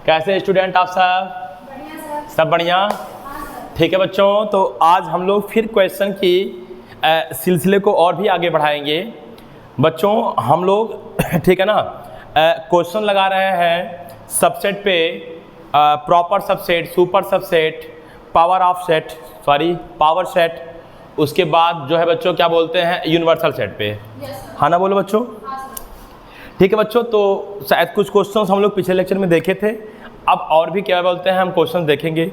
कैसे स्टूडेंट आप सब? बढ़िया सर। सब बढ़िया? हाँ सर। ठीक है बच्चों, तो आज हम लोग फिर क्वेश्चन की सिलसिले को और भी आगे बढ़ाएंगे। बच्चों हम लोग ठीक है ना, क्वेश्चन लगा रहे हैं सबसेट पे, proper subset, super subset, power of set, power set, उसके बाद जो है बच्चों क्या बोलते हैं यूनिवर्सल सेट पे। हाँ ना बोलो बच्चों? ठीक है बच्चों, तो शायद कुछ क्वेश्चंस हम लोग पिछले लेक्चर में देखे थे, अब और भी क्या बोलते हैं हम क्वेश्चंस देखेंगे।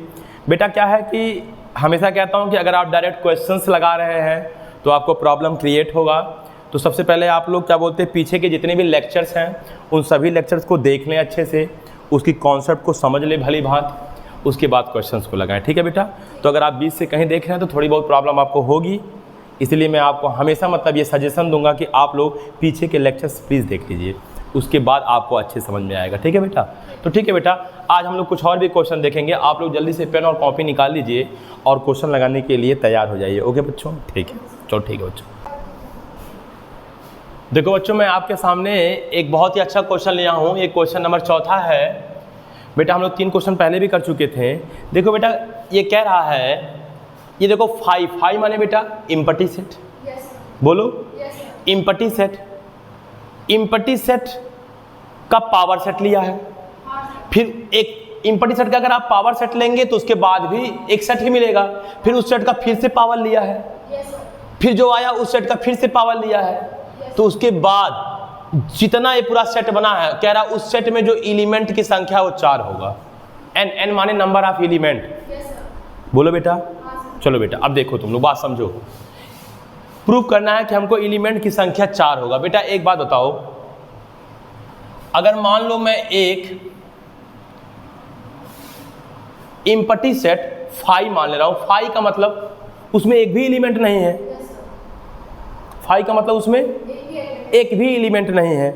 बेटा क्या है कि हमेशा कहता हूं कि अगर आप डायरेक्ट क्वेश्चंस लगा रहे हैं तो आपको प्रॉब्लम क्रिएट होगा। तो सबसे पहले आप लोग क्या बोलते हैं पीछे के जितने भी लेक्चर्स हैं उन सभी लेक्चर्स को देख लें अच्छे से, उसकी कॉन्सेप्ट को समझ लें भली भांत, उसके बाद क्वेश्चंस को लगाएं। ठीक है बेटा? तो अगर आप बीच से कहीं देख रहे हैं तो थोड़ी बहुत प्रॉब्लम आपको होगी, इसलिए मैं आपको हमेशा मतलब ये सजेशन दूंगा कि आप लोग पीछे के लेक्चर्स प्लीज़ देख लीजिए, उसके बाद आपको अच्छे समझ में आएगा। ठीक है बेटा? तो ठीक है बेटा, आज हम लोग कुछ और भी क्वेश्चन देखेंगे। आप लोग जल्दी से पेन और कॉपी निकाल लीजिए और क्वेश्चन लगाने के लिए तैयार हो जाइए। ओके बच्चों? ठीक है, चलो ठीक है बच्चों। देखो बच्चों, मैं आपके सामने एक बहुत ही अच्छा क्वेश्चन लिया हूँ। ये क्वेश्चन नंबर 4 है बेटा। हम लोग 3 क्वेश्चन पहले भी कर चुके थे। देखो बेटा, ये कह रहा है, ये देखो फाई माने बेटा इम्पटी सेट। बोलो इम्पटी सेट। इम्पटी सेट का पावर सेट लिया है, फिर एक इम्पटी सेट का अगर आप पावर सेट लेंगे तो उसके बाद भी एक सेट ही मिलेगा, फिर उस सेट का फिर से पावर लिया है, फिर जो आया उस सेट का फिर से पावर लिया है, तो उसके बाद जितना ये पूरा सेट बना है, कह रहा उस सेट में जो एलिमेंट की संख्या वो 4 होगा। एन माने नंबर ऑफ एलिमेंट। बोलो बेटा। चलो बेटा, अब देखो तुम लोग बात समझो। प्रूव करना है कि हमको एलिमेंट की संख्या 4 होगा। बेटा एक बात बताओ, अगर मान लो मैं एक इम्पटी सेट फाई मान ले रहा हूं, फाई का मतलब उसमें एक भी एलिमेंट नहीं है। फाई का मतलब उसमें एक भी एलिमेंट नहीं है,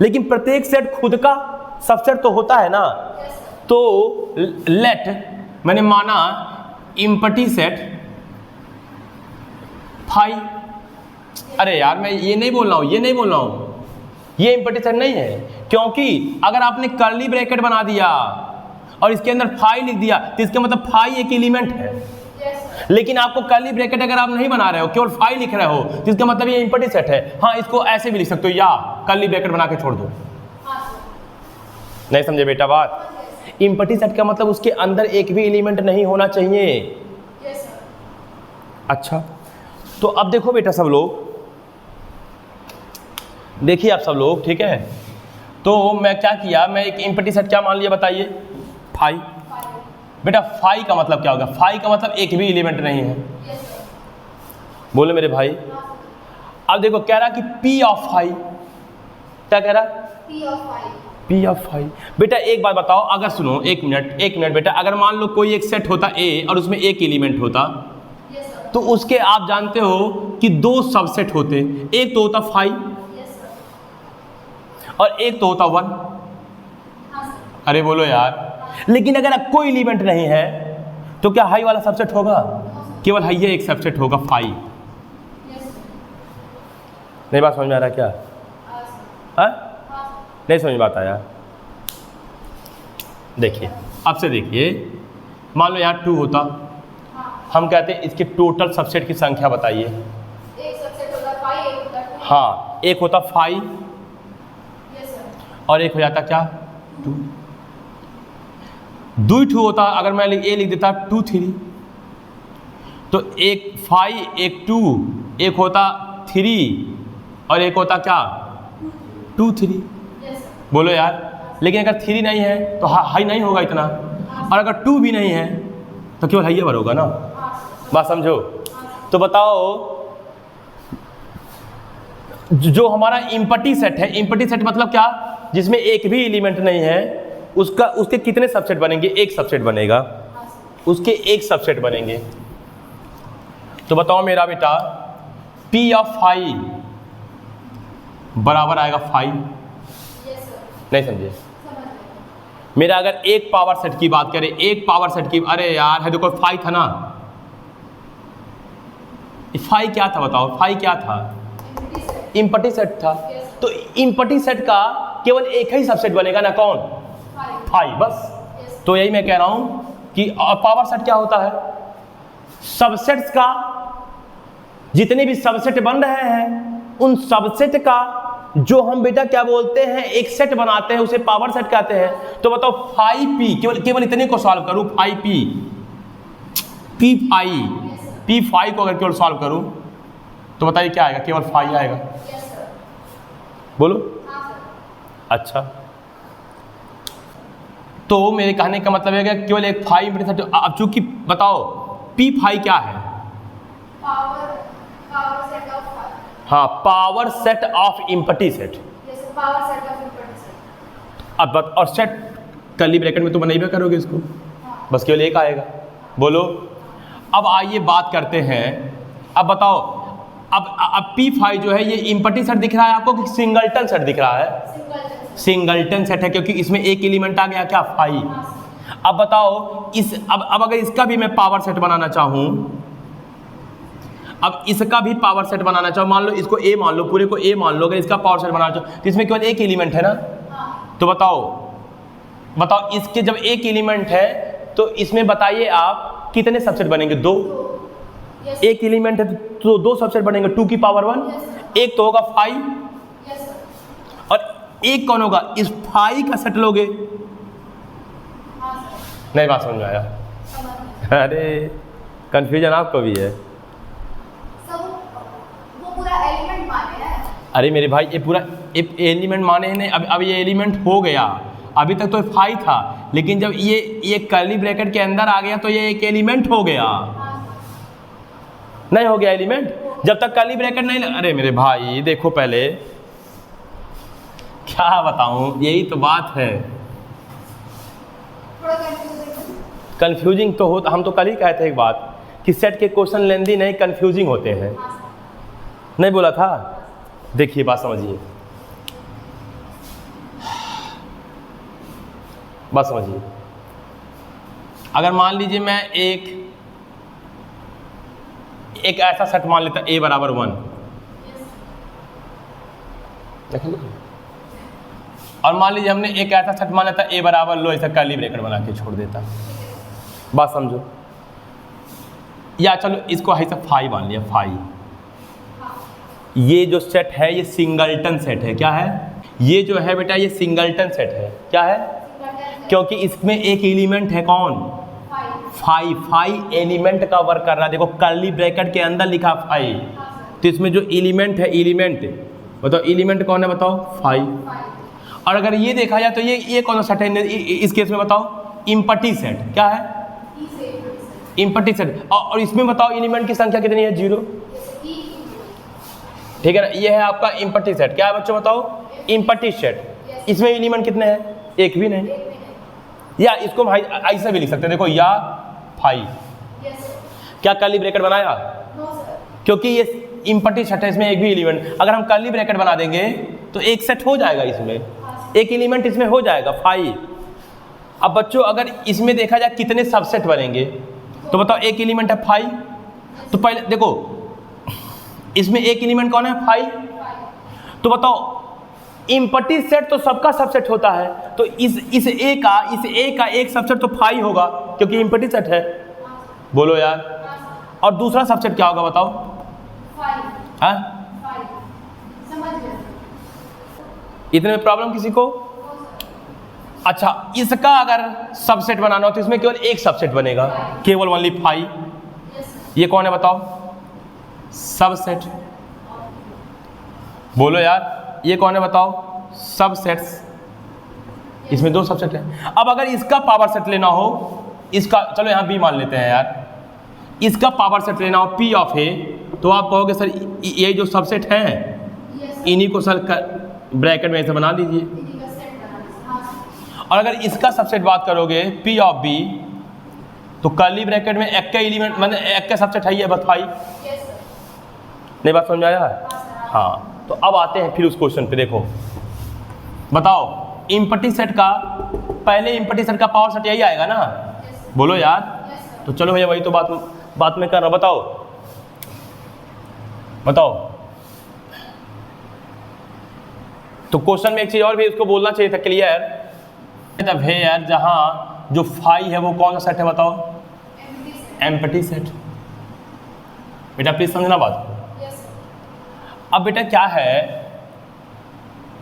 लेकिन प्रत्येक सेट खुद का सबसेट तो होता है ना। तो लेट मैंने माना इम्पटी सेट फाई। अरे यार मैं ये नहीं बोल रहा हूं, ये इम्पटी सेट नहीं है, क्योंकि अगर आपने कर्ली ब्रैकेट बना दिया और इसके अंदर फाई लिख दिया तो इसका मतलब फाई एक एलिमेंट है। लेकिन आपको कर्ली ब्रैकेट अगर आप नहीं बना रहे हो, केवल फाई लिख रहे हो, तो इसका मतलब ये इम्पटी सेट है। हाँ, इसको ऐसे भी लिख सकते हो, या कर्ली ब्रैकेट बना के छोड़ दो। नहीं समझे बेटा बात? इम्पटी सेट का मतलब उसके अंदर एक भी एलिमेंट नहीं होना चाहिए। अच्छा, तो अब देखो बेटा सब लोग, देखिए आप सब लोग, ठीक है? तो मैं क्या किया, मैं एक इम्पटी सेट क्या मान लिया बताइए, फाई। बेटा फाई का मतलब क्या होगा? फाई का मतलब एक भी एलिमेंट नहीं है। बोलो मेरे भाई। अब देखो कह रहा कि पी ऑफ फाई, क्या कह रहा? P of phi. बेटा एक बात बताओ, अगर सुनो एक मिनट बेटा, अगर मान लो कोई एक सेट होता ए और उसमें एक एलिमेंट होता, तो उसके आप जानते हो कि 2 सबसेट होते, एक तो होता फाई और एक तो होता 1। अरे बोलो यार। लेकिन अगर कोई एलिमेंट नहीं है तो क्या हाई वाला सबसेट होगा? केवल हाई एक सबसेट होगा, फाई। नहीं बात समझ में आ रहा क्या? नहीं समझ में बात आया? देखिए अब से देखिए, मान लो यहाँ 2 होता, हम कहते हैं इसके टोटल सबसेट की संख्या बताइए। एक सबसेट होता फाई, एक होता 2। हाँ, एक होता फाई और एक हो जाता क्या 2। 2 होता, अगर मैं ए लिख देता 2 3, तो एक फाई एक 2, एक होता 3 और एक होता क्या 2 3। बोलो यार। लेकिन अगर 3 नहीं है तो हाई नहीं होगा इतना, और अगर 2 भी नहीं है तो केवल हाई पर होगा ना। बात समझो? तो बताओ, जो हमारा इम्पटी सेट है, इम्पटी सेट मतलब क्या? जिसमें एक भी एलिमेंट नहीं है, उसके कितने सबसेट बनेंगे? एक सबसेट बनेगा, उसके एक सबसेट बनेंगे। तो बताओ मेरा बेटा, पी ऑफ फाई बराबर आएगा फाई। नहीं समझे? मेरा अगर एक पावर सेट की बात करें, एक पावर सेट की, अरे यार है देखो फाई था ना, फाई क्या था बताओ? फाई क्या था? इम्पटी सेट था। तो इम्पटी सेट का केवल एक ही सबसेट बनेगा ना, कौन? फाई, बस। तो यही मैं कह रहा हूं कि पावर सेट क्या होता है, सबसेट्स का, जितने भी सबसेट बन रहे हैं उन सबसेट का जो हम बेटा क्या बोलते हैं एक सेट बनाते हैं, उसे पावर सेट कहते हैं। तो बताओ फाई पी, केवल इतने को सॉल्व करूं, फाई पी फाई को अगर केवल सॉल्व करूं तो बताइए क्या आएगा, केवल फाई आएगा। बोलो। अच्छा, तो मेरे कहने का मतलब है कि केवल एक फाई इंपॉर्टेंट सेट। अब चूंकि बताओ पी फाई क्या है, पावर सेट ऑफ फाई। हाँ, power set of empty set. Yes, power set of empty set. अब और सेट कर्ली ब्रैकेट में तो बनाइए करोगे इसको, बस केवल एक आएगा। बोलो। अब आइए बात करते हैं, अब बताओ, अब पी फाइव जो है ये इम्पटी सेट दिख रहा है आपको कि सिंगलटन सेट दिख रहा है? सिंगलटन सेट है, क्योंकि इसमें एक एलिमेंट आ गया क्या, फाइव। अब बताओ इस अब अगर इसका भी मैं पावर सेट बनाना चाहूं, अब इसका भी पावर सेट बनाना चाहूं, मान लो इसको ए मान लो, पूरे को ए मान लो, अगर इसका पावर सेट बनाना चाहो तो इसमें केवल एक एलिमेंट है ना। तो बताओ इसके जब एक एलिमेंट है तो इसमें बताइए आप कितने सबसेट बनेंगे, दो। एक एलिमेंट है तो दो सबसेट बनेंगे, 2 की पावर 1। एक तो होगा फाइव और एक कौन होगा, इस फाइव का सेट लोगे। नहीं बात समझ में आया? अरे कंफ्यूजन आपको भी है। वो पूरा एलिमेंट माने हैं। अरे मेरे भाई ये पूरा एलिमेंट माने हैं नहीं, अब ये एलिमेंट हो गया, अभी तक तो फाइव था, लेकिन जब ये कर्ली ब्रैकेट के अंदर आ गया तो ये एक एलिमेंट हो गया। नहीं हो गया एलिमेंट जब तक कर्ली ब्रैकेट नहीं अरे मेरे भाई देखो पहले, क्या बताऊं, यही तो बात है। कंफ्यूजिंग तो होता, हम तो कल ही कहते हैं एक बात कि सेट के क्वेश्चन लेंदी नहीं कंफ्यूजिंग होते हैं, नहीं बोला था? देखिए बात समझिए, बात समझिए। अगर मान लीजिए मैं एक ऐसा सेट मान लेता a बराबर 1, और मान लीजिए हमने एक ऐसा सेट मान लेता a बराबर लो, ऐसा कर्ली ब्रैकेट बना के छोड़ देता। बात समझो, या चलो इसको ऐसा फाइव मान लिया, फाइव। ये जो सेट है ये सिंगलटन सेट है, क्या है ये जो है बेटा, ये सिंगलटन सेट है, क्या है, क्योंकि इसमें एक एलिमेंट है कौन, फाइव एलिमेंट का वर्क कर रहा है। देखो कर्ली ब्रैकेट के अंदर लिखा फाइव, तो इसमें जो एलिमेंट है, एलिमेंट बताओ एलिमेंट कौन है, बताओ फाइव। और अगर ये देखा जाए तो ये कौन सा सेट है इस केस में, बताओ इम्पटी सेट, क्या है इम्पटी सेट। और इसमें बताओ एलिमेंट की संख्या कितनी है, 0, ठीक है ना। ये है आपका इम्पटी सेट, क्या है बच्चों बताओ, इम्पटी सेट। इसमें एलिमेंट कितने हैं, एक भी नहीं। या इसको हम ऐसा भी लिख सकते हैं, देखो या फाइव, क्या कर्ली ब्रैकेट बनाया, क्योंकि ये इम्पटी सेट है, इसमें एक भी एलिमेंट, अगर हम कर्ली ब्रैकेट बना देंगे तो एक सेट हो जाएगा, इसमें एक एलिमेंट इसमें हो जाएगा, फाइव। अब बच्चों अगर इसमें देखा जाए कितने सबसेट बनेंगे, तो बताओ एक एलिमेंट है फाइव, तो पहले देखो इसमें एक एलिमेंट कौन है, फाइव। तो बताओ इम्पटी सेट तो सबका सबसेट होता है, तो इस ए का एक सबसेट तो फाइव होगा, क्योंकि इम्पटी सेट है। बोलो यार, और दूसरा सबसेट क्या होगा बताओ, हाँ? इतने में प्रॉब्लम किसी को? अच्छा, इसका अगर सबसेट बनाना हो तो इसमें केवल एक सबसेट बनेगा, केवल ओनली फाइव। ये कौन है बताओ, सबसेट। बोलो यार, ये कौन है बताओ, सबसेट्स। इसमें दो सबसेट है। अब अगर इसका पावर सेट लेना हो, इसका चलो यहाँ बी मान लेते हैं यार, इसका पावर सेट लेना हो पी ऑफ ए, तो आप कहोगे सर ये जो सबसेट हैं इन्हीं को सर ब्रैकेट में ऐसे बना लीजिए। और अगर इसका सबसेट बात करोगे पी ऑफ बी, तो कर्ली ब्रैकेट में एक का एलिमेंट मतलब एक का सबसेट है, ये बताइए। नहीं बात समझ में आया? हाँ, तो अब आते हैं फिर उस क्वेश्चन पे। देखो बताओ इम्पटी सेट का, पहले इम्पटी सेट का पावर सेट यही आएगा ना? बोलो यार। तो चलो भैया वही तो बात में कर रहा हूं। बताओ तो क्वेश्चन में एक चीज और भी इसको बोलना चाहिए था, क्लियर। वेयर जहाँ जो फाई है वो कौन सा सेट है बताओ? Empty set. Empty set. बेटा प्लीज समझना बात को। Yes sir. अब बेटा क्या है,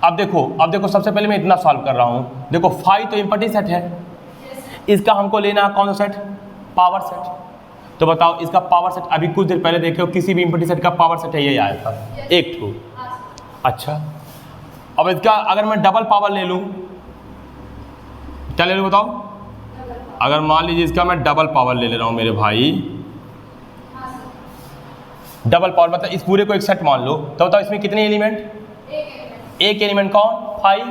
अब देखो सबसे पहले मैं इतना सॉल्व कर रहा हूँ। देखो फाई तो एम्प्टी सेट है, यस सर। इसका हमको लेना है कौन सा सेट? Power set. तो बताओ इसका पावर सेट अभी कुछ देर पहले देखे हो, किसी भी एम्प्टी सेट का पावर सेट है ये आया था, एक ठो। हाँ सर। अच्छा अब इसका अगर मैं डबल पावर ले लूँ, क्या ले लूँ बताओ? अगर मान लीजिए इसका मैं डबल पावर ले रहा हूँ मेरे भाई, हाँ सर। डबल पावर मतलब इस पूरे को एक सेट मान लो, तो बताओ इसमें कितने एलिमेंट? एक एलिमेंट। एक एलिमेंट कौन? फाई।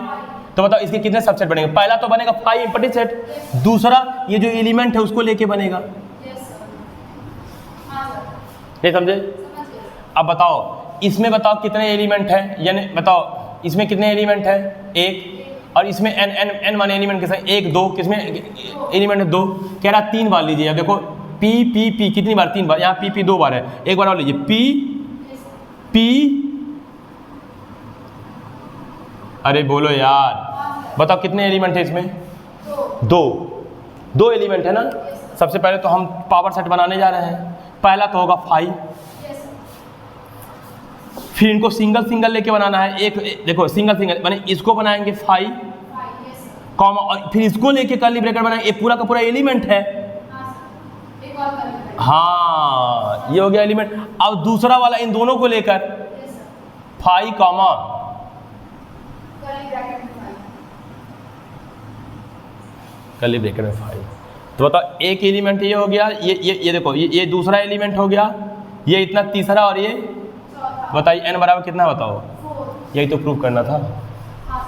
तो बताओ इसके कितने सबसेट बनेंगे? पहला तो बनेगा फाई एम्प्टी सेट, दूसरा ये जो एलिमेंट है उसको लेके बनेगा। Yes sir. हाँ सर। नहीं समझे? समझ गए। अब बताओ इसमें बताओ कितने एलिमेंट है, यानी बताओ इसमें कितने एलिमेंट है? एक। और इसमें n माने एलिमेंट कैसे? एक दो, किसमें एलिमेंट है? दो। कह रहा 3 बार लीजिए। अब देखो p कितनी बार? 3 बार। यहाँ p 2 बार है, एक बार और लीजिए p अरे बोलो यार, बताओ कितने एलिमेंट है इसमें? दो एलिमेंट है ना। सबसे पहले तो हम पावर सेट बनाने जा रहे हैं, पहला तो होगा फाई, फिर इनको सिंगल सिंगल लेके बनाना है। एक देखो सिंगल माने इसको बनाएंगे फाई कॉमा, और फिर इसको लेके कर्ली ब्रैकेट बनाएंगे। ये पूरा का पूरा एलिमेंट है। हाँ ये हो गया एलिमेंट। अब दूसरा वाला इन दोनों को लेकर फाई कॉमा कर्ली ब्रैकेट में फाई। तो बताओ एक एलिमेंट ये हो गया, ये देखो ये दूसरा एलिमेंट हो गया, ये इतना तीसरा, और ये बताइए n बराबर कितना बताओ? 4। यही तो प्रूव करना था हाँ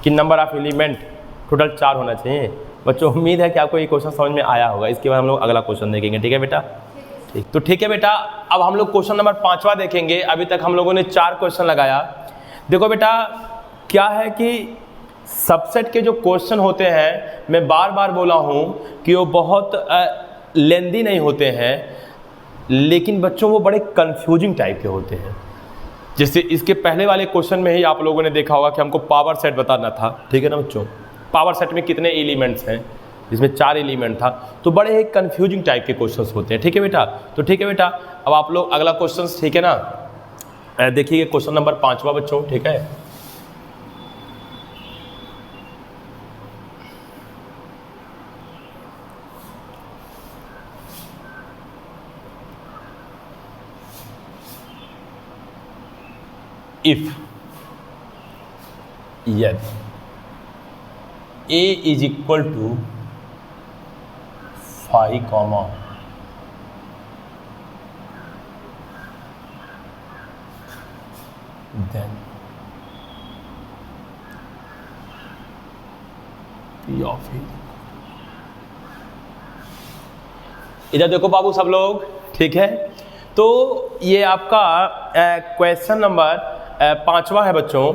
कि नंबर ऑफ एलिमेंट टोटल 4 होना चाहिए। बच्चों उम्मीद है कि आपको ये क्वेश्चन समझ में आया होगा। इसके बाद हम लोग अगला क्वेश्चन देखेंगे, ठीक है बेटा? ठीक, तो ठीक है बेटा, अब हम लोग क्वेश्चन नंबर 5वां देखेंगे। अभी तक हम लोगों ने 4 क्वेश्चन लगाया। देखो बेटा क्या है कि सबसेट के जो क्वेश्चन होते हैं, मैं बार बार बोला हूँ कि वो बहुत लेंदी नहीं होते हैं, लेकिन बच्चों वो बड़े कंफ्यूजिंग टाइप के होते हैं। जैसे इसके पहले वाले क्वेश्चन में ही आप लोगों ने देखा होगा कि हमको पावर सेट बताना था, ठीक है ना बच्चों? पावर सेट में कितने एलिमेंट्स हैं, जिसमें 4 एलिमेंट था। तो बड़े ही कंफ्यूजिंग टाइप के क्वेश्चंस होते हैं, ठीक है बेटा? तो ठीक है बेटा, अब आप लोग अगला क्वेश्चन, ठीक है ना, देखिए क्वेश्चन नंबर 5वां बच्चों, ठीक है? if यदि a is equal to phi comma then p of a। इधर देखो बाबू सब लोग, ठीक है? तो ये आपका क्वेश्चन नंबर 5वां है बच्चों,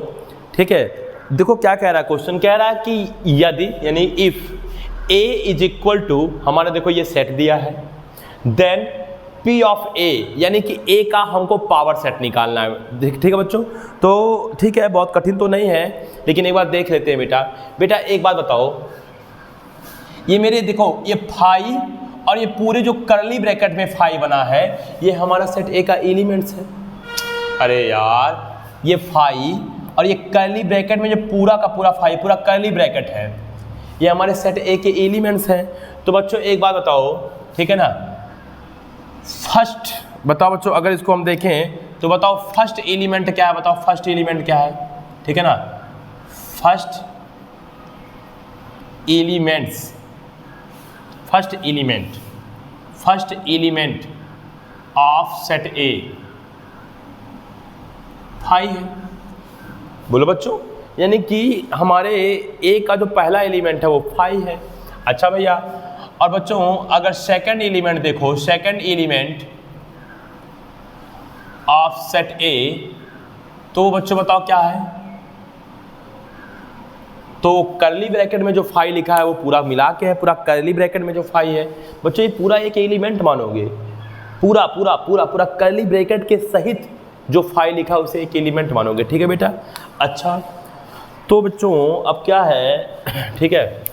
ठीक है? देखो क्या कह रहा है क्वेश्चन, कह रहा है कि यदि यानी if a is equal to, हमारा देखो ये सेट दिया है, देन p ऑफ a यानी कि a का हमको पावर सेट निकालना है, ठीक है बच्चों? तो ठीक है, बहुत कठिन तो नहीं है, लेकिन एक बार देख लेते हैं बेटा। बेटा एक बात बताओ, ये मेरे देखो ये फाई और ये पूरे जो करली ब्रैकेट में फाई बना है, ये हमारा सेट ए का एलिमेंट्स है। अरे यार ये फाई और ये करली ब्रैकेट में जो पूरा का पूरा फाई, पूरा करली ब्रैकेट है, ये हमारे सेट ए के एलिमेंट्स हैं। तो बच्चों एक बात बताओ, ठीक है ना, फर्स्ट बताओ बच्चों, अगर इसको हम देखें तो बताओ फर्स्ट एलिमेंट क्या है? बताओ फर्स्ट एलिमेंट क्या है, ठीक है ना? First element of set A phi है। बोलो बच्चों, यानी कि हमारे ए का जो पहला एलिमेंट है वो फाई है। अच्छा भैया, और बच्चों अगर सेकंड एलिमेंट देखो, सेकंड एलिमेंट ऑफ सेट ए, तो बच्चों बताओ क्या है? तो कर्ली ब्रैकेट में जो फाई लिखा है वो पूरा मिला के है, पूरा कर्ली ब्रैकेट में जो फाई है बच्चों, ये पूरा एक एलिमेंट मानोगे, पूरा पूरा पूरा पूरा कर्ली ब्रैकेट के सहित जो फाई लिखा है उसे एक एलिमेंट मानोगे, ठीक है बेटा? अच्छा, तो बच्चों अब क्या है, ठीक है,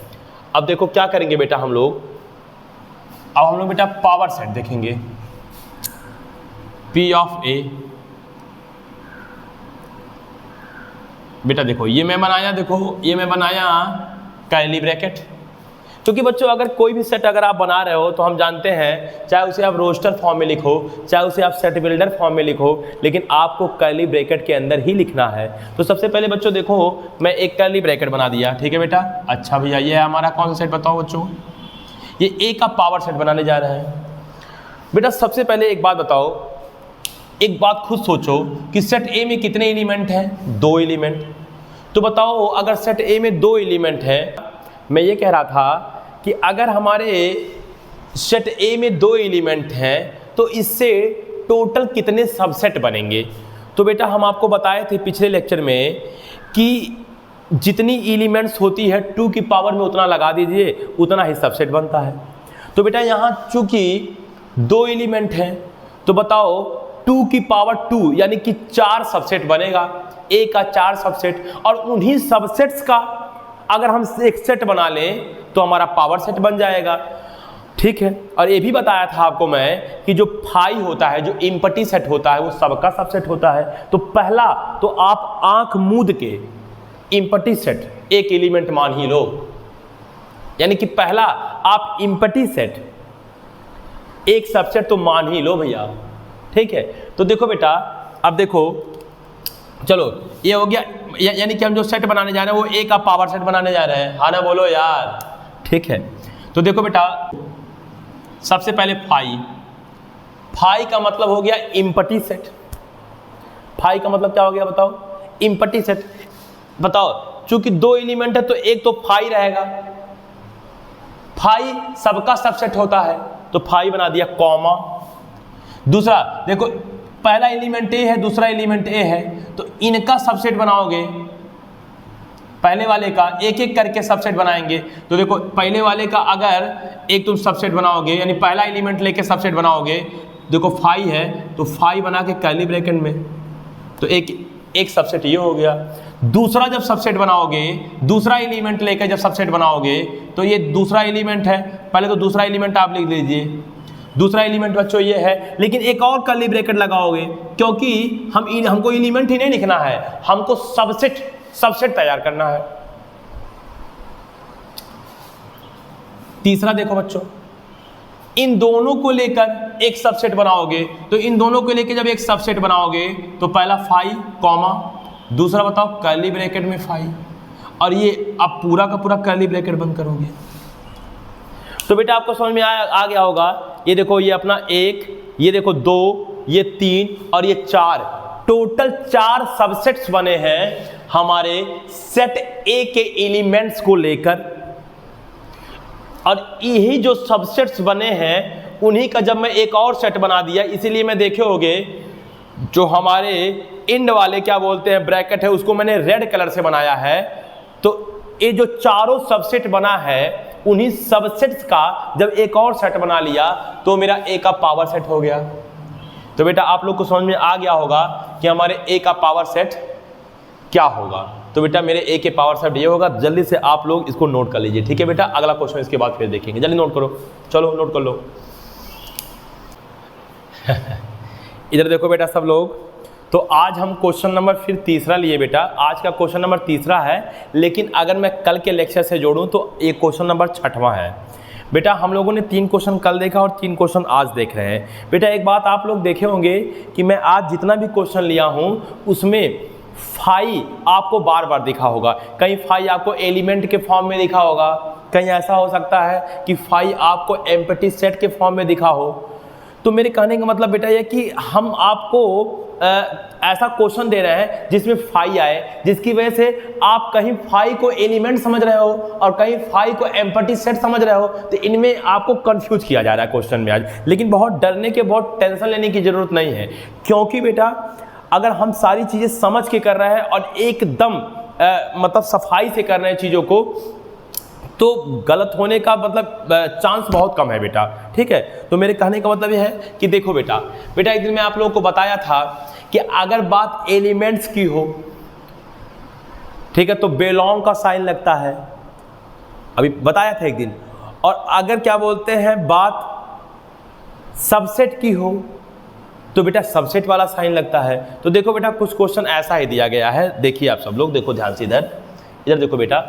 अब देखो क्या करेंगे बेटा हम लोग, अब हम लोग बेटा पावर सेट देखेंगे। P ऑफ A, बेटा देखो ये मैं बनाया, देखो ये मैं बनाया कर्ली ब्रैकेट, क्योंकि बच्चों अगर कोई भी सेट अगर आप बना रहे हो तो हम जानते हैं चाहे उसे आप रोस्टर फॉर्म में लिखो, चाहे उसे आप सेट बिल्डर फॉर्म में लिखो, लेकिन आपको कर्ली ब्रैकेट के अंदर ही लिखना है। तो सबसे पहले बच्चों देखो मैं एक कर्ली ब्रैकेट बना दिया, ठीक है बेटा। अच्छा भैया ये है हमारा कौन सा सेट बताओ बच्चों, ये A का पावर सेट बनाने जा रहे हैं। बेटा सबसे पहले एक बात बताओ, एक बात खुद सोचो कि सेट A में कितने एलिमेंट हैं, 2 एलिमेंट। तो बताओ अगर सेट A में 2 एलिमेंट हैं, मैं ये कह रहा था कि अगर हमारे सेट A में 2 एलिमेंट हैं तो इससे टोटल कितने सबसेट बनेंगे। तो बेटा हम आपको बताए थे पिछले लेक्चर में कि जितनी एलिमेंट्स होती है 2 की पावर में उतना लगा दीजिए, उतना ही सबसेट बनता है। तो बेटा यहाँ चूंकि 2 एलिमेंट हैं तो बताओ 2 की पावर 2 यानी कि 4 सबसेट बनेगा, A का 4 सबसेट, और उन्हीं सबसेट्स का अगर हम एक सेट बना लें तो हमारा पावर सेट बन जाएगा, ठीक है। और ये भी बताया था आपको मैं कि जो फाई होता है, जो इम्पटी सेट होता है, वो सबका सबसेट होता है। तो पहला तो आप आंख मूंद के इम्पटी सेट एक एलिमेंट मान ही लो, यानी कि पहला आप इम्पटी सेट एक सबसेट तो मान ही लो भैया, ठीक है। तो देखो बेटा अब देखो, चलो ये हो गया, यानी कि हम जो सेट बनाने जा रहे हैं वो A का पावर सेट बनाने जा रहे हैं, हाँ ना बोलो यार, ठीक है। तो देखो बेटा सबसे पहले फाई का मतलब हो गया इम्पटी सेट। फाई का मतलब क्या हो गया बताओ, इम्पटी सेट। बताओ चूंकि 2 एलिमेंट है तो एक तो फाई रहेगा, फाई सबका सबसेट होता है तो फाई बना दिया कॉमा। दूसरा देखो पहला एलिमेंट A है, दूसरा एलिमेंट A है, तो इनका सबसेट बनाओगे, पहले वाले का एक एक करके सबसेट बनाएंगे। तो देखो पहले वाले का अगर एक तुम सबसेट बनाओगे, यानी पहला एलिमेंट लेके सबसेट बनाओगे, देखो फाई है तो फाई बना के कर्ली ब्रैकेट में, तो एक सबसेट ये हो गया। दूसरा जब सबसेट बनाओगे, दूसरा एलिमेंट लेकर जब सबसेट बनाओगे तो ये दूसरा एलिमेंट है, पहले तो दूसरा एलिमेंट आप लिख लीजिए, दूसरा एलिमेंट बच्चों ये है, लेकिन एक और कर्ली ब्रैकेट लगाओगे, क्योंकि हमको एलिमेंट ही नहीं लिखना है, हमको सबसेट तैयार करना है। तीसरा देखो बच्चों, इन दोनों को लेकर एक सबसेट बनाओगे, तो इन दोनों को लेकर जब एक सबसेट बनाओगे तो पहला फाई कॉमा, दूसरा बताओ कर्ली ब्रैकेट में फाई, और ये आप पूरा का पूरा कर्ली ब्रैकेट बंद करोगे। तो बेटा आपको समझ में आ गया होगा। ये देखो ये अपना 1, ये देखो 2, ये 3 और ये 4, टोटल 4 सबसेट्स बने हैं हमारे सेट A के एलिमेंट्स को लेकर, और यही जो सबसेट्स बने हैं उन्हीं का जब मैं एक और सेट बना दिया, इसीलिए मैं देखे होगे जो हमारे इंड वाले क्या बोलते हैं ब्रैकेट है, उसको मैंने रेड कलर से बनाया है। तो ये जो चारों सबसेट बना है उन्हीं सबसेट्स का जब एक और सेट बना लिया तो मेरा A का पावर सेट हो गया। तो बेटा आप लोग को समझ में आ गया होगा कि हमारे A का पावर सेट क्या होगा। तो बेटा मेरे A के पावर सेट ये होगा, जल्दी से आप लोग इसको नोट कर लीजिए, ठीक है बेटा। अगला क्वेश्चन इसके बाद फिर देखेंगे, जल्दी नोट करो, चलो नोट कर लो। इधर देखो बेटा सब लोग, तो आज हम क्वेश्चन नंबर फिर तीसरा लिए बेटा। आज का क्वेश्चन नंबर तीसरा है, लेकिन अगर मैं कल के लेक्चर से जोड़ूं तो ये क्वेश्चन नंबर 6वां है बेटा। हम लोगों ने 3 क्वेश्चन कल देखा और 3 क्वेश्चन आज देख रहे हैं बेटा। एक बात आप लोग देखे होंगे कि मैं आज जितना भी क्वेश्चन लिया हूं उसमें फाई आपको बार बार दिखा होगा, कहीं फाई आपको एलिमेंट के फॉर्म में दिखा होगा, कहीं ऐसा हो सकता है कि फाई आपको एम्प्टी सेट के फॉर्म में दिखा हो। तो मेरे कहने का मतलब बेटा ये कि हम आपको ऐसा क्वेश्चन दे रहे हैं जिसमें फाई आए, जिसकी वजह से आप कहीं फाई को एलिमेंट समझ रहे हो और कहीं फाई को एम्प्टी सेट समझ रहे हो, तो इनमें आपको कंफ्यूज किया जा रहा है क्वेश्चन में आज। लेकिन बहुत डरने के, बहुत टेंशन लेने की जरूरत नहीं है, क्योंकि बेटा अगर हम सारी चीज़ें समझ के कर रहे हैं और एकदम मतलब सफाई से कर रहे हैं चीज़ों को, तो गलत होने का मतलब चांस बहुत कम है बेटा, ठीक है। तो मेरे कहने का मतलब यह है कि देखो बेटा एक दिन मैं आप लोगों को बताया था कि अगर बात एलिमेंट्स की हो ठीक है, तो बेलोंग का साइन लगता है, अभी बताया था एक दिन। और अगर क्या बोलते हैं बात सबसेट की हो तो बेटा सबसेट वाला साइन लगता है। तो देखो बेटा कुछ क्वेश्चन ऐसा ही दिया गया है, देखिए आप सब लोग देखो ध्यान से, इधर देखो बेटा,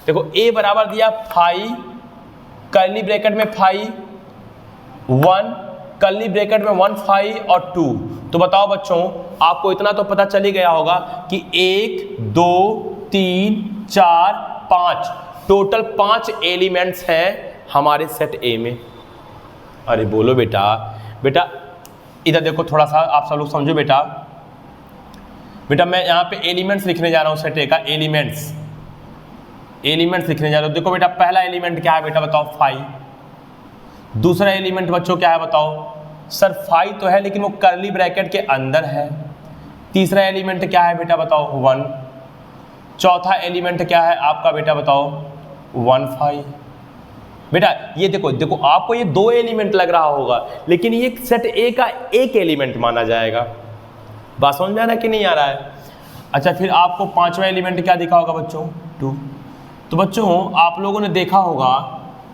देखो a बराबर दिया फाई कर्ली ब्रैकेट में फाई 1 कर्ली ब्रैकेट में 1 फाई और 2। तो बताओ बच्चों, आपको इतना तो पता चल ही गया होगा कि 1 2 3 4 5 टोटल 5 एलिमेंट्स हैं हमारे सेट ए में। अरे बोलो बेटा, बेटा इधर देखो थोड़ा सा आप सब लोग समझो बेटा, बेटा मैं यहाँ पे एलिमेंट्स लिखने जा रहा हूँ सेट ए का, एलिमेंट्स लिखने जा रहा हूँ। देखो बेटा पहला एलिमेंट क्या है बेटा बताओ, 5। दूसरा एलिमेंट बच्चों क्या है बताओ, सर 5 तो है लेकिन वो कर्ली ब्रैकेट के अंदर है। तीसरा एलिमेंट क्या है बेटा बताओ, 1। चौथा एलिमेंट क्या है आपका बेटा बताओ, 1 5। बेटा ये देखो आपको ये 2 एलिमेंट लग रहा होगा, लेकिन ये सेट ए का एक एलिमेंट माना जाएगा। बात समझ में आ रहा है कि नहीं आ रहा है? अच्छा फिर आपको 5वां एलिमेंट क्या दिखा होगा बच्चों, 2। तो बच्चों आप लोगों ने देखा होगा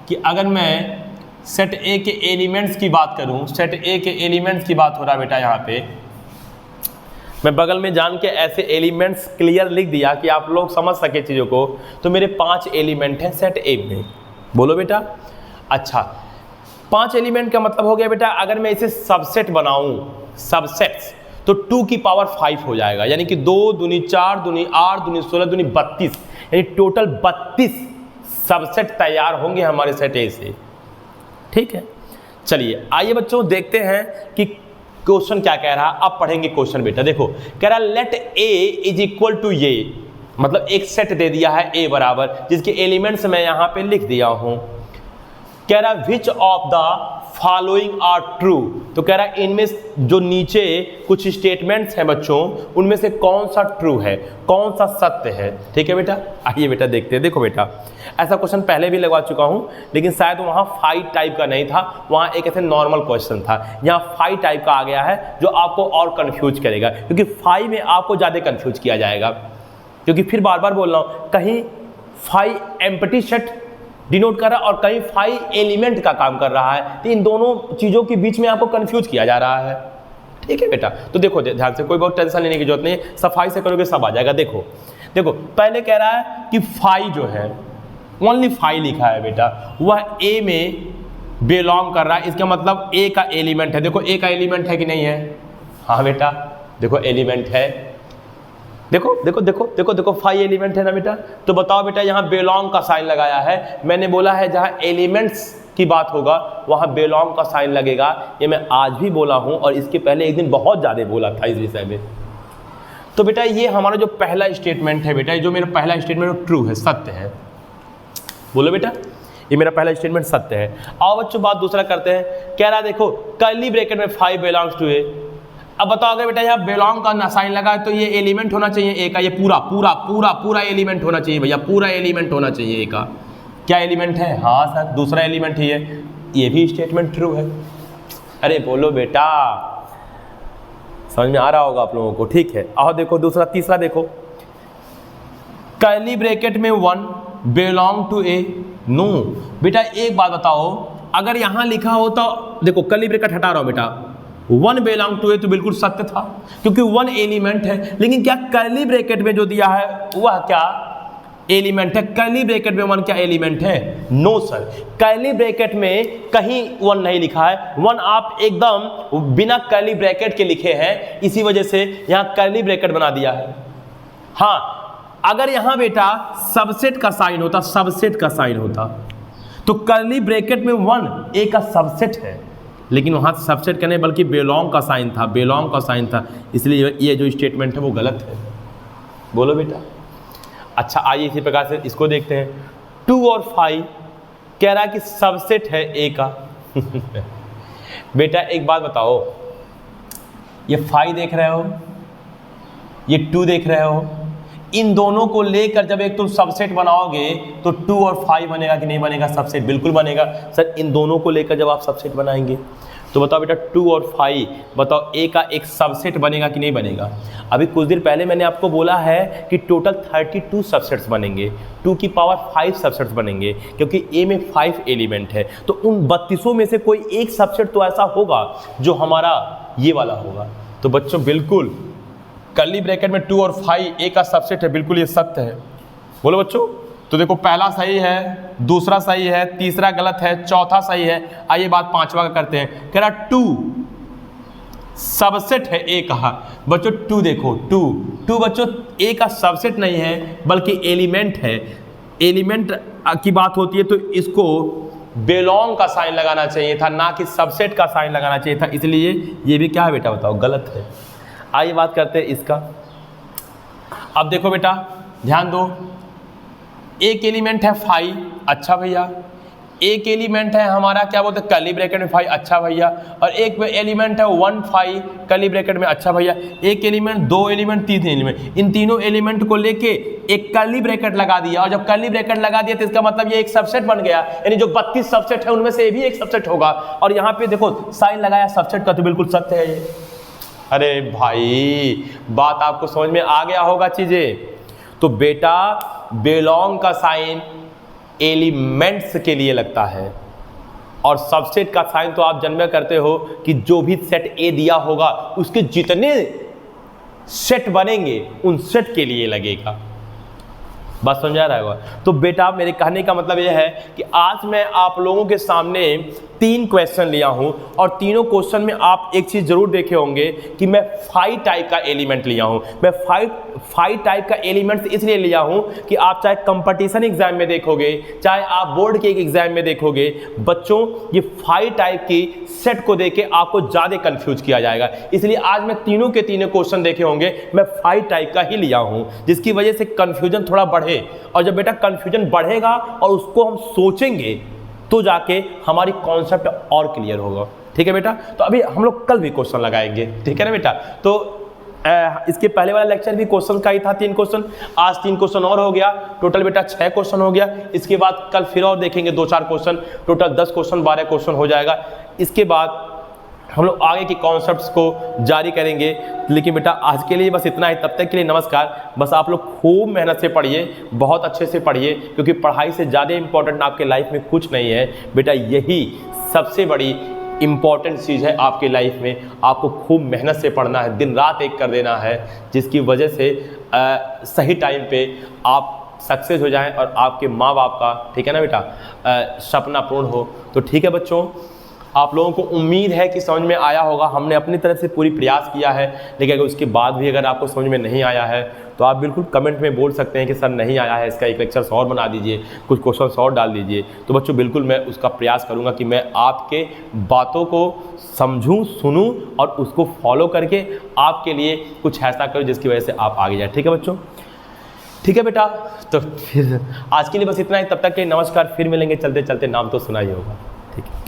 कि अगर मैं सेट ए के एलिमेंट्स की बात करूं, सेट ए के एलिमेंट्स की बात हो रहा है बेटा, यहाँ पे मैं बगल में जान के ऐसे एलिमेंट्स क्लियर लिख दिया कि आप लोग समझ सके चीज़ों को। तो मेरे 5 एलिमेंट हैं सेट ए में, बोलो बेटा। अच्छा 5 एलिमेंट का मतलब हो गया बेटा, अगर मैं इसे सबसेट बनाऊं, सबसेट्स, तो 2 की पावर 5 हो जाएगा, यानी कि 2 दूनी 4 दूनी 8 दूनी 16 दूनी 32, यानी टोटल 32 सबसेट तैयार होंगे हमारे सेट ए से। ठीक है, चलिए आइए बच्चों देखते हैं कि क्वेश्चन क्या कह रहा है। अब पढ़ेंगे क्वेश्चन बेटा। देखो कह रहा let A is equal to ये, मतलब एक सेट दे दिया है ए बराबर, जिसके एलिमेंट्स मैं यहाँ पे लिख दिया हूँ। कह रहा which of the following are true, तो कह रहा इनमें जो नीचे कुछ स्टेटमेंट्स हैं बच्चों, उनमें से कौन सा ट्रू है, कौन सा सत्य है। ठीक है बेटा, आइए बेटा देखते हैं। देखो बेटा ऐसा क्वेश्चन पहले भी लगवा चुका हूँ, लेकिन शायद वहाँ 5 टाइप का नहीं था, वहाँ एक ऐसे नॉर्मल क्वेश्चन था। यहाँ 5 टाइप का आ गया है जो आपको और कन्फ्यूज करेगा, क्योंकि 5 में आपको ज़्यादा कन्फ्यूज किया जाएगा। क्योंकि फिर बार बार बोल रहा हूँ, कहीं 5 एम्प्टी सेट डिनोट कर रहा है और कहीं 5 एलिमेंट का काम कर रहा है, तो इन दोनों चीज़ों के बीच में आपको कंफ्यूज किया जा रहा है। ठीक है बेटा, तो देखो ध्यान से, कोई बहुत टेंशन लेने की जरूरत नहीं है, सफाई से करोगे सब आ जाएगा। देखो देखो पहले कह रहा है कि 5 जो है, ओनली 5 लिखा है बेटा, वह ए में बिलोंग कर रहा है, इसका मतलब ए का एलिमेंट है। देखो ए का एलिमेंट है कि नहीं है? हाँ बेटा देखो एलिमेंट है, देखो देखो देखो देखो देखो 5 एलिमेंट है ना बेटा। तो बताओ बेटा, यहाँ बिलोंग का साइन लगाया है, मैंने बोला है जहाँ एलिमेंट्स की बात होगा वहाँ बिलोंग का साइन लगेगा। ये मैं आज भी बोला हूँ और इसके पहले एक दिन बहुत ज़्यादा बोला था इस विषय में। तो बेटा ये हमारा जो पहला स्टेटमेंट है बेटा, जो मेरा पहला स्टेटमेंट वो ट्रू है, सत्य है। बोलो बेटा, ये मेरा पहला स्टेटमेंट सत्य है। आओ बच्चों बात दूसरा करते हैं। कह रहा है देखो कर्ली ब्रैकेट में 5 बिलोंग्स टू ए। अब बताओ अगर बेटा यहाँ बिलोंग का साइन लगा है तो ये एलिमेंट होना चाहिए ए का, ये पूरा पूरा पूरा पूरा एलिमेंट होना चाहिए भैया, पूरा एलिमेंट होना चाहिए ए का। क्या एलिमेंट है? हाँ सर दूसरा एलिमेंट ही है, ये भी स्टेटमेंट ट्रू है। अरे बोलो बेटा, समझ में आ रहा होगा आप लोगों को। ठीक है, आओ देखो दूसरा तीसरा देखो, कर्ली ब्रैकेट में 1 बिलोंग टू ए। नो बेटा एक बात बताओ, अगर यहाँ लिखा हो तो देखो कर्ली ब्रैकेट हटा रहा हूँ बेटा, 1 बिलोंग टू ए तो बिल्कुल सत्य था क्योंकि 1 एलिमेंट है। लेकिन क्या कर्ली ब्रैकेट में जो दिया है वह क्या एलिमेंट है? कर्ली ब्रैकेट में 1 क्या एलिमेंट है? नो सर, कर्ली ब्रैकेट में कहीं 1 नहीं लिखा है। 1 आप एकदम बिना कर्ली ब्रैकेट के लिखे हैं, इसी वजह से यहाँ कर्ली ब्रैकेट बना दिया है। हाँ अगर यहाँ बेटा सबसेट का साइन होता, सबसेट का साइन होता तो कर्ली ब्रैकेट में 1 ए का सबसेट है, लेकिन वहाँ सबसेट का नहीं बल्कि बिलोंग का साइन था, बिलोंग का साइन था, इसलिए ये जो स्टेटमेंट है वो गलत है। बोलो बेटा। अच्छा आइए इसी प्रकार से इसको देखते हैं। 2 और 5 कह रहा है कि सबसेट है ए का। बेटा एक बात बताओ, ये 5 देख रहे हो, ये 2 देख रहे हो, इन दोनों को लेकर जब एक तुम सबसेट बनाओगे तो 2 और 5 बनेगा कि नहीं बनेगा? सबसेट बिल्कुल बनेगा सर। इन दोनों को लेकर जब आप सबसेट बनाएंगे तो बताओ बेटा 2 और 5, बताओ ए का एक सबसेट बनेगा कि नहीं बनेगा। अभी कुछ देर पहले मैंने आपको बोला है कि टोटल 32 सबसेट्स बनेंगे, 2 की पावर 5 सबसेट्स बनेंगे, क्योंकि ए में 5 एलिमेंट है। तो उन 32 में से कोई एक सबसेट तो ऐसा होगा जो हमारा ये वाला होगा। तो बच्चों बिल्कुल कर्ली ब्रैकेट में 2 और 5 ए का सबसेट है, बिल्कुल ये सत्य है। बोलो बच्चों। तो देखो पहला सही है, दूसरा सही है, तीसरा गलत है, चौथा सही है। आइए बात पांचवा का करते हैं। कह रहा 2 सबसेट है ए का। बच्चों 2 देखो, 2 बच्चों ए का सबसेट नहीं है बल्कि एलिमेंट है। एलिमेंट की बात होती है तो इसको बिलोंग का साइन लगाना चाहिए था, ना कि सबसेट का साइन लगाना चाहिए था, इसलिए ये भी क्या है बेटा बताओ गलत है। आइए बात करते हैं इसका। अब देखो बेटा ध्यान दो, एक एलिमेंट है 5, अच्छा भैया। एक एलिमेंट है हमारा क्या बोलते हैं कर्ली ब्रैकेट में 5, अच्छा भैया। और एक एलिमेंट है 1 5 कर्ली ब्रैकेट में, अच्छा भैया। एक एलिमेंट, 2 एलिमेंट, 3 एलिमेंट, इन तीनों एलिमेंट को लेके एक कर्ली ब्रैकेट लगा दिया। और जब कर्ली ब्रैकेट लगा दिया तो इसका मतलब ये एक सबसेट बन गया, यानी जो 32 सबसेट है उनमें से ये भी एक सबसेट होगा। और यहाँ पे देखो साइन लगाया सबसेट का, तो बिल्कुल सत्य है ये। अरे भाई बात आपको समझ में आ गया होगा चीजें। तो बेटा बिलोंग का साइन एलिमेंट्स के लिए लगता है, और सबसेट का साइन तो आप जन्म करते हो कि जो भी सेट ए दिया होगा उसके जितने सेट बनेंगे उन सेट के लिए लगेगा। बात समझा रहा होगा। तो बेटा मेरे कहने का मतलब यह है कि आज मैं आप लोगों के सामने 3 क्वेश्चन लिया हूं, और तीनों क्वेश्चन में आप एक चीज जरूर देखे होंगे कि मैं 5 टाइप का एलिमेंट लिया हूं। मैं 5 टाइप का एलिमेंट इसलिए लिया हूं कि आप चाहे कंपटीशन एग्जाम में देखोगे, चाहे आप बोर्ड के एग्जाम में देखोगे, बच्चों ये 5 टाइप की सेट को देख के आपको ज्यादा कंफ्यूज किया जाएगा। इसलिए आज मैं तीनों के तीनों क्वेश्चन देखे होंगे, मैं 5 टाइप का ही लिया हूं, जिसकी वजह से कंफ्यूजन थोड़ा बढ़े। और जब बेटा कंफ्यूजन बढ़ेगा और उसको हम सोचेंगे तो जाके हमारी कॉन्सेप्ट और क्लियर होगा। ठीक है बेटा। तो अभी हम लोग कल भी क्वेश्चन लगाएंगे, ठीक है ना बेटा। तो इसके पहले वाला लेक्चर भी क्वेश्चन का ही था, 3 क्वेश्चन। आज 3 क्वेश्चन और हो गया, टोटल बेटा 6 क्वेश्चन हो गया। इसके बाद कल फिर और देखेंगे 2-4 क्वेश्चन, टोटल 10 क्वेश्चन 12 क्वेश्चन हो जाएगा। इसके बाद हम लोग आगे की कॉन्सेप्ट्स को जारी करेंगे। लेकिन बेटा आज के लिए बस इतना ही, तब तक के लिए नमस्कार। बस आप लोग खूब मेहनत से पढ़िए, बहुत अच्छे से पढ़िए, क्योंकि पढ़ाई से ज़्यादा इंपॉर्टेंट आपके लाइफ में कुछ नहीं है बेटा। यही सबसे बड़ी इम्पॉर्टेंट चीज़ है आपके लाइफ में। आपको खूब मेहनत से पढ़ना है, दिन रात एक कर देना है, जिसकी वजह से सही टाइम पे आप सक्सेस हो जाएं और आपके माँ बाप का, ठीक है ना बेटा, सपना पूर्ण हो। तो ठीक है बच्चों, आप लोगों को उम्मीद है कि समझ में आया होगा। हमने अपनी तरफ से पूरी प्रयास किया है, लेकिन अगर उसके बाद भी अगर आपको समझ में नहीं आया है तो आप बिल्कुल कमेंट में बोल सकते हैं कि सर नहीं आया है, इसका एक लेक्चर और बना दीजिए, कुछ क्वेश्चन और डाल दीजिए। तो बच्चों बिल्कुल मैं उसका प्रयास करूंगा कि मैं आपके बातों को समझूं, सुनूं और उसको फॉलो करके आपके लिए कुछ ऐसा करूं जिसकी वजह से आप आगे जाए। ठीक है बच्चों, ठीक है बेटा। तो फिर आज के लिए बस इतना ही, तब तक के नमस्कार। फिर मिलेंगे चलते चलते, नाम तो सुना ही होगा। ठीक है।